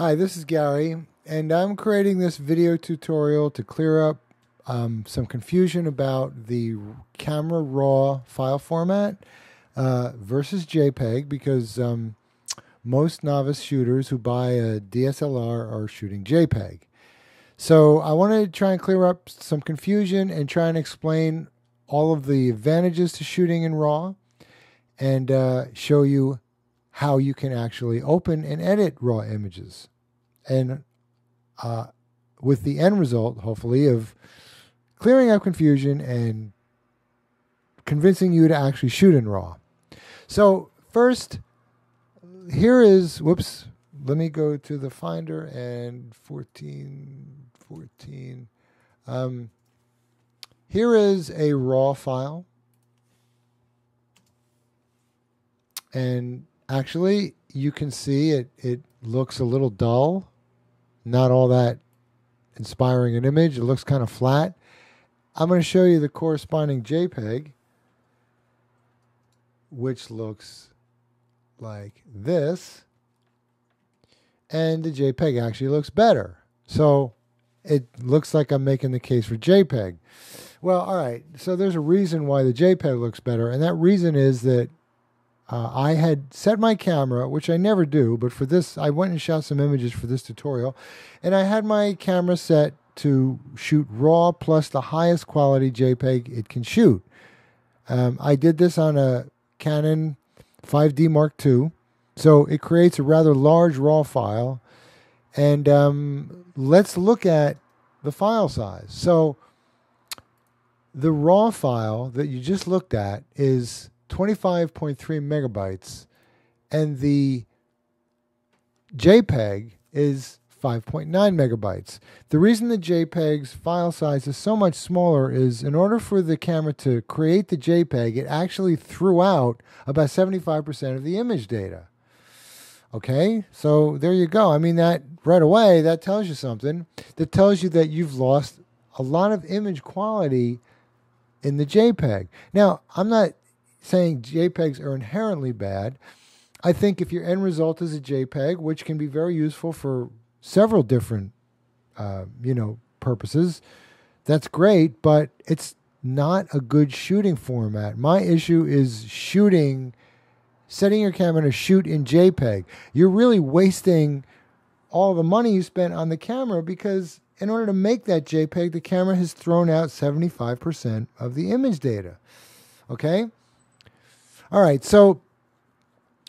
Hi, this is Gary, and I'm creating this video tutorial to clear up some confusion about the camera RAW file format versus JPEG, because most novice shooters who buy a DSLR are shooting JPEG. So I want to try and clear up some confusion and try and explain all of the advantages to shooting in RAW and show you how you can actually open and edit RAW images. And with the end result, hopefully, of clearing up confusion and convincing you to actually shoot in RAW. So first, here is, whoops, let me go to the Finder and 14. Here is a RAW file. And actually, you can see it looks a little dull. Not all that inspiring an image. It looks kind of flat. I'm going to show you the corresponding JPEG, which looks like this. And the JPEG actually looks better. So it looks like I'm making the case for JPEG. Well, all right. So there's a reason why the JPEG looks better. And that reason is that I had set my camera, which I never do, but for this, I went and shot some images for this tutorial, and I had my camera set to shoot RAW plus the highest quality JPEG it can shoot. I did this on a Canon 5D Mark II, so it creates a rather large RAW file, and let's look at the file size. So the RAW file that you just looked at is 25.3 megabytes, and the JPEG is 5.9 megabytes. The reason the JPEG's file size is so much smaller is in order for the camera to create the JPEG, it actually threw out about 75% of the image data. Okay, so there you go. I mean, that right away, that tells you something. That tells you that you've lost a lot of image quality in the JPEG. Now, I'm not saying JPEGs are inherently bad. I think if your end result is a JPEG, which can be very useful for several different, purposes, that's great, but it's not a good shooting format. My issue is setting your camera to shoot in JPEG. You're really wasting all the money you spent on the camera, because in order to make that JPEG, the camera has thrown out 75% of the image data. Okay? All right, so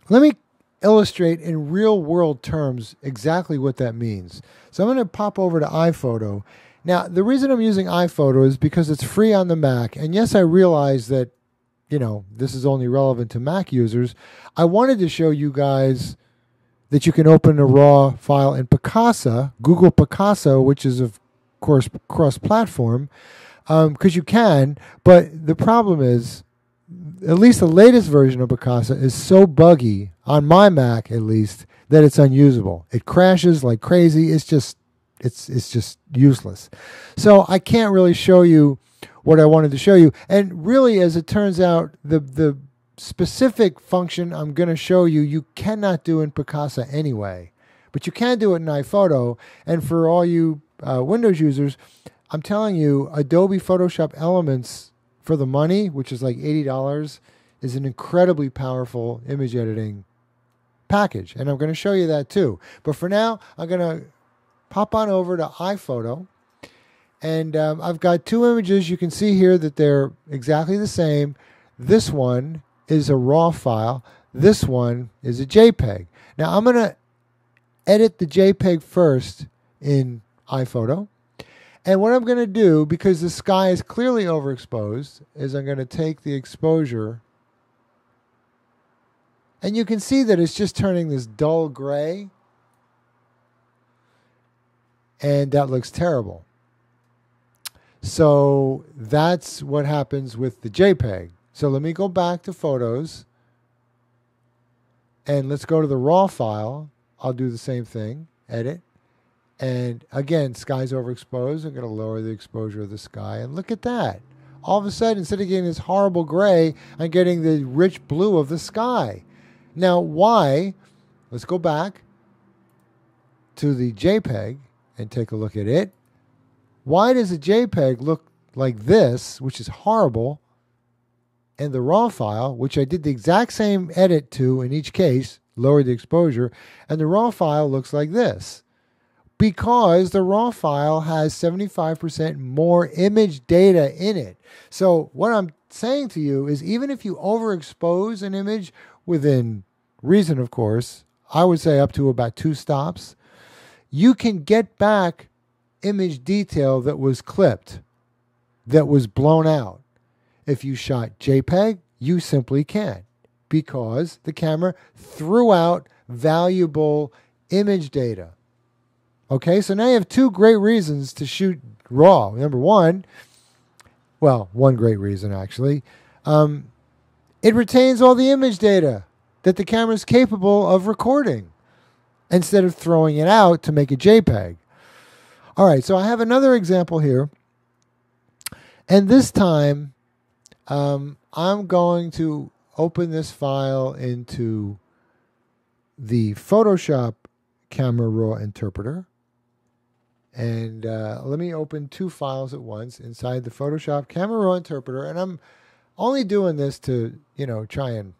let me illustrate in real-world terms exactly what that means. So I'm going to pop over to iPhoto. Now, the reason I'm using iPhoto is because it's free on the Mac. And yes, I realize that, this is only relevant to Mac users. I wanted to show you guys that you can open a RAW file in Picasa, Google Picasa, which is, of course, cross-platform, because you can. But the problem is, at least the latest version of Picasa is so buggy, on my Mac at least, that it's unusable. It crashes like crazy. It's just useless. So I can't really show you what I wanted to show you. And really, as it turns out, the specific function I'm going to show you, you cannot do in Picasa anyway. But you can do it in iPhoto. And for all you Windows users, I'm telling you, Adobe Photoshop Elements for the money, which is like $80, is an incredibly powerful image editing package. And I'm going to show you that too. But for now, I'm going to pop on over to iPhoto. And I've got two images. You can see here that they're exactly the same. This one is a RAW file. This one is a JPEG. Now I'm going to edit the JPEG first in iPhoto. And what I'm going to do, because the sky is clearly overexposed, is I'm going to take the exposure. And you can see that it's just turning this dull gray. And that looks terrible. So that's what happens with the JPEG. So let me go back to Photos. And let's go to the RAW file. I'll do the same thing. Edit. And again, sky's overexposed. I'm going to lower the exposure of the sky. And look at that. All of a sudden, instead of getting this horrible gray, I'm getting the rich blue of the sky. Now, why? Let's go back. to the JPEG and take a look at it, why does a JPEG look like this, which is horrible, and the RAW file, which I did the exact same edit to in each case, lowered the exposure, and the RAW file looks like this? Because the RAW file has 75% more image data in it. So what I'm saying to you is, even if you overexpose an image within reason, of course, I would say up to about 2 stops, you can get back image detail that was clipped, that was blown out. If you shot JPEG, you simply can't, because the camera threw out valuable image data. Okay, so now you have 2 great reasons to shoot RAW. Number one, well, one great reason actually, it retains all the image data that the camera is capable of recording instead of throwing it out to make a JPEG. All right, so I have another example here, and this time I'm going to open this file into the Photoshop Camera Raw interpreter. And let me open 2 files at once inside the Photoshop Camera Raw interpreter. And I'm only doing this to, try and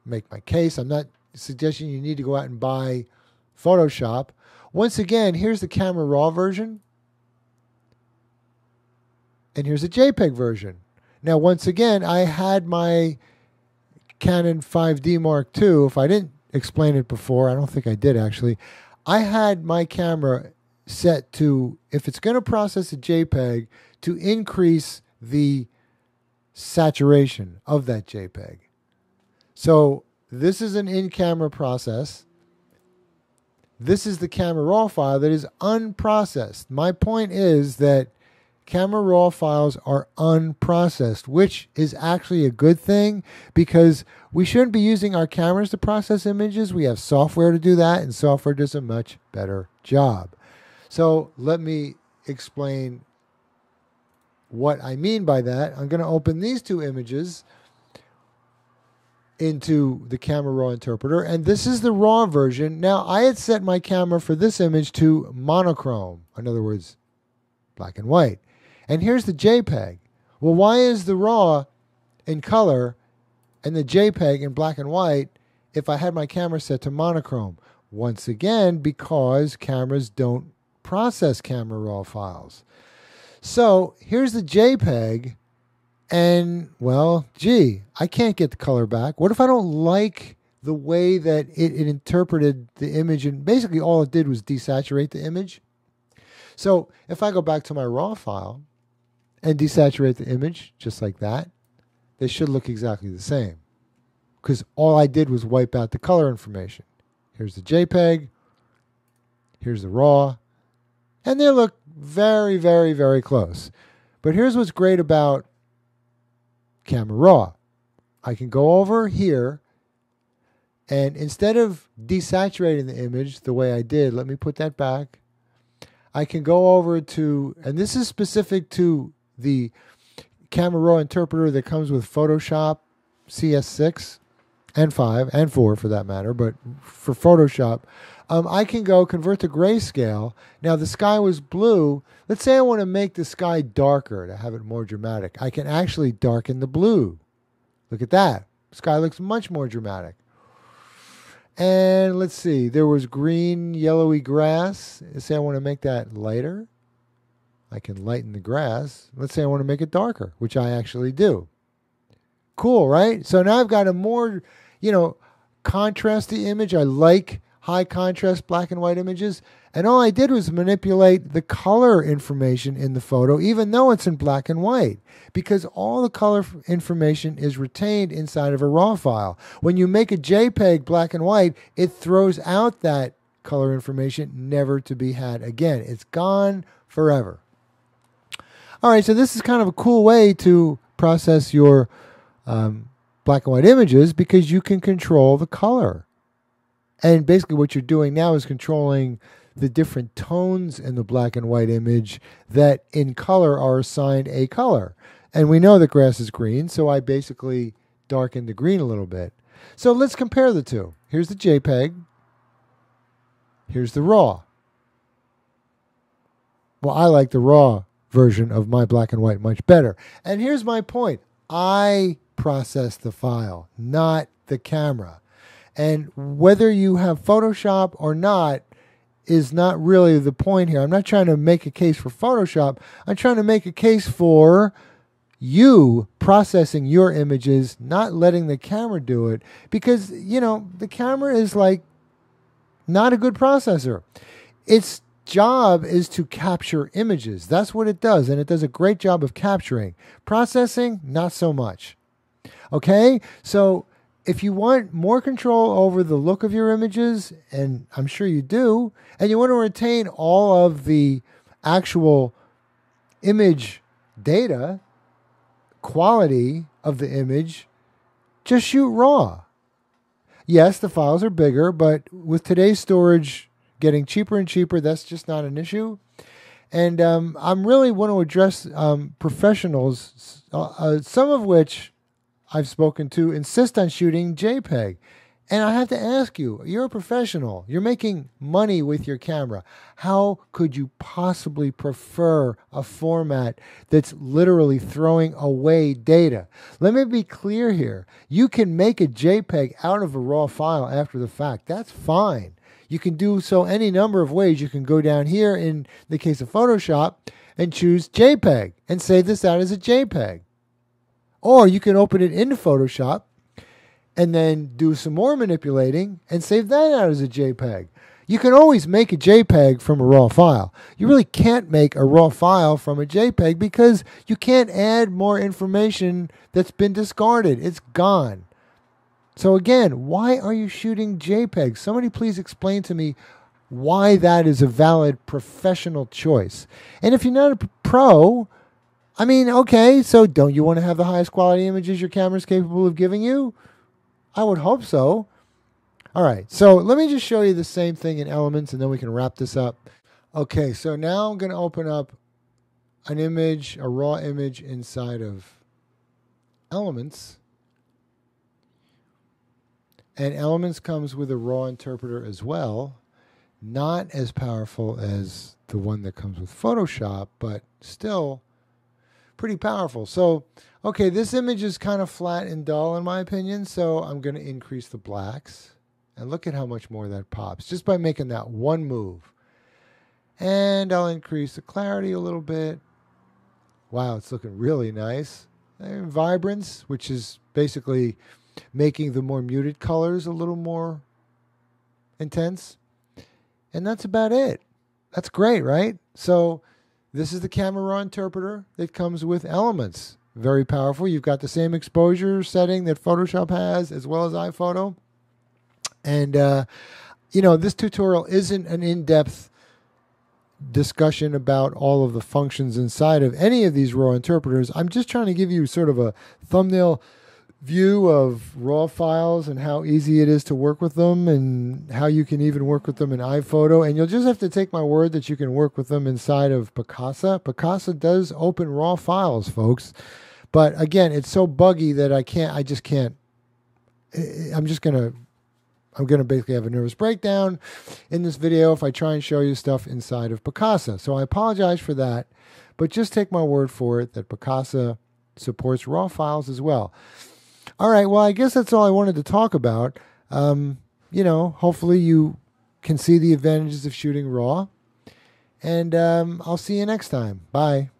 make my case. I'm not suggesting you need to go out and buy Photoshop. Once again, here's the Camera Raw version. And here's a JPEG version. Now, once again, I had my Canon 5D Mark II. If I didn't explain it before, I don't think I did actually. I had my camera set to, if it's going to process a JPEG, to increase the saturation of that JPEG. So this is an in-camera process. This is the Camera Raw file that is unprocessed. My point is that Camera Raw files are unprocessed, which is actually a good thing, because we shouldn't be using our cameras to process images. We have software to do that, and software does a much better job. So let me explain what I mean by that. I'm going to open these 2 images into the Camera Raw interpreter, and this is the RAW version. Now, I had set my camera for this image to monochrome, in other words, black and white. And here's the JPEG. Well, why is the RAW in color and the JPEG in black and white if I had my camera set to monochrome? Once again, because cameras don't process Camera Raw files. So here's the JPEG, and well, gee, I can't get the color back. What if I don't like the way that it interpreted the image, and basically all it did was desaturate the image? So if I go back to my RAW file and desaturate the image just like that, they should look exactly the same, because all I did was wipe out the color information. Here's the JPEG, here's the RAW, and they look very, very, very close. But here's what's great about Camera Raw. I can go over here, and instead of desaturating the image the way I did, let me put that back. I can go over to, and this is specific to the Camera Raw interpreter that comes with Photoshop CS6 and 5 and 4 for that matter, but for Photoshop, I can go convert to grayscale. Now the sky was blue. Let's say I want to make the sky darker to have it more dramatic. I can actually darken the blue. Look at that. Sky looks much more dramatic. And let's see, there was green, yellowy grass. Let's say I want to make that lighter. I can lighten the grass. Let's say I want to make it darker, which I actually do. Cool, right? So now I've got a more, contrasty image. I like high contrast black and white images. And all I did was manipulate the color information in the photo, even though it's in black and white, because all the color information is retained inside of a RAW file. When you make a JPEG black and white, it throws out that color information, never to be had again. It's gone forever. All right, so this is kind of a cool way to process your black and white images, because you can control the color. And basically what you're doing now is controlling the different tones in the black and white image that in color are assigned a color. And we know that grass is green, so I basically darkened the green a little bit. So let's compare the two. Here's the JPEG. Here's the RAW. Well, I like the RAW version of my black and white much better. And here's my point. I process the file, not the camera. And whether you have Photoshop or not is not really the point here. I'm not trying to make a case for Photoshop. I'm trying to make a case for you processing your images, not letting the camera do it, because, you know, the camera is like not a good processor. Its job is to capture images. That's what it does, and it does a great job of capturing. Processing, not so much. Okay? So if you want more control over the look of your images, and I'm sure you do, and you want to retain all of the actual image data, quality of the image, just shoot RAW. Yes, the files are bigger, but with today's storage getting cheaper and cheaper, that's just not an issue. And I'm really want to address professionals, some of which I've spoken to insist on shooting JPEG. And I have to ask you, you're a professional. You're making money with your camera. How could you possibly prefer a format that's literally throwing away data? Let me be clear here. You can make a JPEG out of a RAW file after the fact. That's fine. You can do so any number of ways. You can go down here in the case of Photoshop and choose JPEG and save this out as a JPEG. Or you can open it into Photoshop and then do some more manipulating and save that out as a JPEG. You can always make a JPEG from a RAW file. You really can't make a RAW file from a JPEG because you can't add more information that's been discarded. It's gone. So again, why are you shooting JPEG? Somebody please explain to me why that is a valid professional choice. And if you're not a pro, I mean, okay, so don't you want to have the highest quality images your camera is capable of giving you? I would hope so. All right, so let me just show you the same thing in Elements, and then we can wrap this up. Okay, so now I'm going to open up an image, a raw image inside of Elements. And Elements comes with a raw interpreter as well. Not as powerful as the one that comes with Photoshop, but still pretty powerful. So, okay, this image is kind of flat and dull in my opinion, so I'm going to increase the blacks. And look at how much more that pops, just by making that one move. And I'll increase the clarity a little bit. Wow, it's looking really nice. And vibrance, which is basically making the more muted colors a little more intense. And that's about it. That's great, right? So this is the camera raw interpreter that comes with Elements. Very powerful. You've got the same exposure setting that Photoshop has as well as iPhoto. And, you know, this tutorial isn't an in-depth discussion about all of the functions inside of any of these raw interpreters. I'm just trying to give you sort of a thumbnail view of raw files and how easy it is to work with them and how you can even work with them in iPhoto. And you'll just have to take my word that you can work with them inside of Picasa. Picasa does open raw files, folks. But again, it's so buggy that I'm going to basically have a nervous breakdown in this video if I try and show you stuff inside of Picasa. So I apologize for that, but just take my word for it that Picasa supports raw files as well. All right, well, I guess that's all I wanted to talk about. You know, hopefully you can see the advantages of shooting raw. And I'll see you next time. Bye.